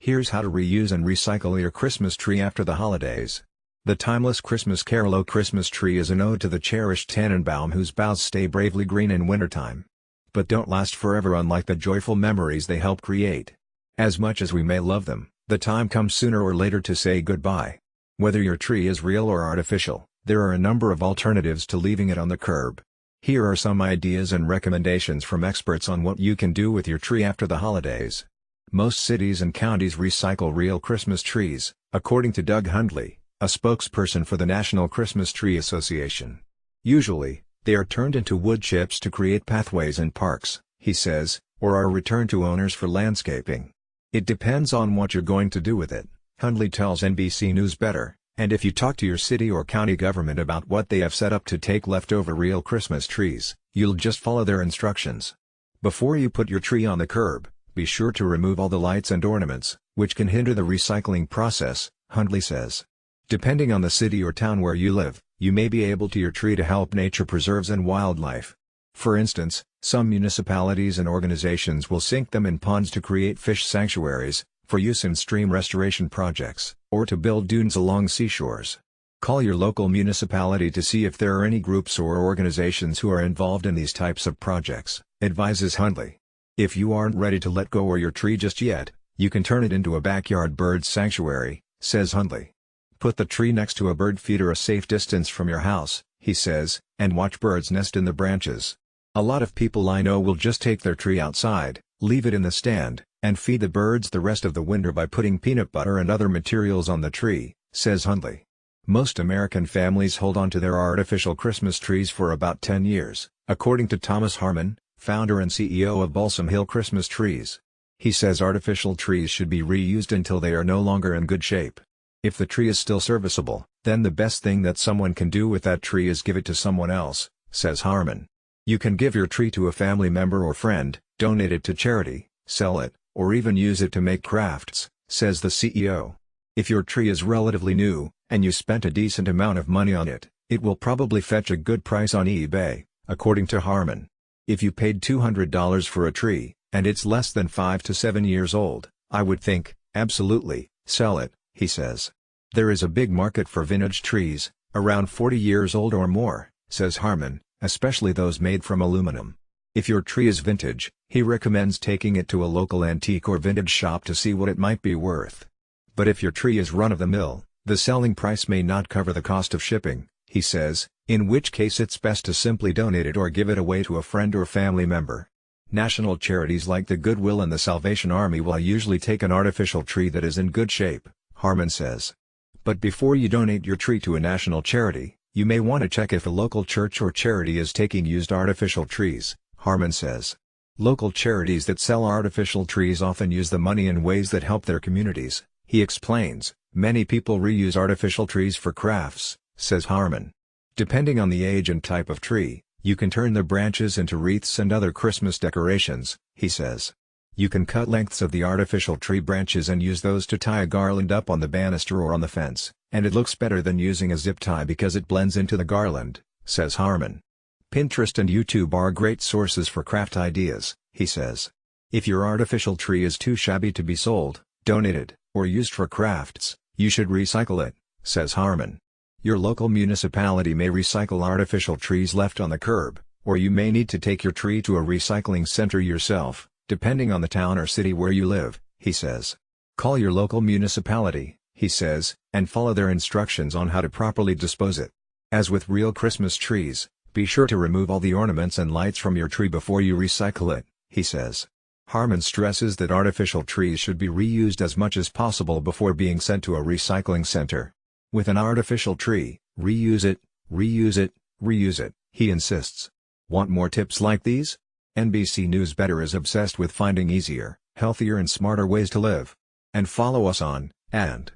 Here's how to reuse and recycle your Christmas tree after the holidays. The timeless Christmas carol "O Christmas Tree" is an ode to the cherished Tannenbaum whose boughs stay bravely green in wintertime. But don't last forever, unlike the joyful memories they help create. As much as we may love them, the time comes sooner or later to say goodbye. Whether your tree is real or artificial, there are a number of alternatives to leaving it on the curb. Here are some ideas and recommendations from experts on what you can do with your tree after the holidays. Most cities and counties recycle real Christmas trees, according to Doug Hundley, a spokesperson for the National Christmas Tree Association. Usually, they are turned into wood chips to create pathways and parks, he says, or are returned to owners for landscaping. It depends on what you're going to do with it, Hundley tells NBC News Better, and if you talk to your city or county government about what they have set up to take leftover real Christmas trees, you'll just follow their instructions. Before you put your tree on the curb, be sure to remove all the lights and ornaments, which can hinder the recycling process, Hundley says. Depending on the city or town where you live, you may be able to use your tree to help nature preserves and wildlife. For instance, some municipalities and organizations will sink them in ponds to create fish sanctuaries, for use in stream restoration projects, or to build dunes along seashores. Call your local municipality to see if there are any groups or organizations who are involved in these types of projects, advises Hundley. If you aren't ready to let go of your tree just yet, you can turn it into a backyard bird sanctuary, says Hundley. Put the tree next to a bird feeder a safe distance from your house, he says, and watch birds nest in the branches. A lot of people I know will just take their tree outside, leave it in the stand, and feed the birds the rest of the winter by putting peanut butter and other materials on the tree, says Hundley. Most American families hold on to their artificial Christmas trees for about 10 years, according to Thomas Harmon, founder and CEO of Balsam Hill Christmas Trees. He says artificial trees should be reused until they are no longer in good shape. If the tree is still serviceable, then the best thing that someone can do with that tree is give it to someone else, says Harmon. You can give your tree to a family member or friend, donate it to charity, sell it, or even use it to make crafts, says the CEO. If your tree is relatively new, and you spent a decent amount of money on it, it will probably fetch a good price on eBay, according to Harmon. If you paid $200 for a tree, and it's less than 5 to 7 years old, I would think, absolutely, sell it, he says. There is a big market for vintage trees, around 40 years old or more, says Harmon, especially those made from aluminum. If your tree is vintage, he recommends taking it to a local antique or vintage shop to see what it might be worth. But if your tree is run-of-the-mill, the selling price may not cover the cost of shipping, he says, in which case it's best to simply donate it or give it away to a friend or family member. National charities like the Goodwill and the Salvation Army will usually take an artificial tree that is in good shape, Harmon says. But before you donate your tree to a national charity, you may want to check if a local church or charity is taking used artificial trees, Harmon says. Local charities that sell artificial trees often use the money in ways that help their communities, he explains. Many people reuse artificial trees for crafts, says Harmon. Depending on the age and type of tree, you can turn the branches into wreaths and other Christmas decorations, he says. You can cut lengths of the artificial tree branches and use those to tie a garland up on the banister or on the fence, and it looks better than using a zip tie because it blends into the garland, says Harmon. Pinterest and YouTube are great sources for craft ideas, he says. If your artificial tree is too shabby to be sold, donated, or used for crafts, you should recycle it, says Harmon. Your local municipality may recycle artificial trees left on the curb, or you may need to take your tree to a recycling center yourself, depending on the town or city where you live, he says. Call your local municipality, he says, and follow their instructions on how to properly dispose it. As with real Christmas trees, be sure to remove all the ornaments and lights from your tree before you recycle it, he says. Harmon stresses that artificial trees should be reused as much as possible before being sent to a recycling center. With an artificial tree, reuse it, reuse it, reuse it, he insists. Want more tips like these? NBC News Better is obsessed with finding easier, healthier and smarter ways to live. And follow us on, and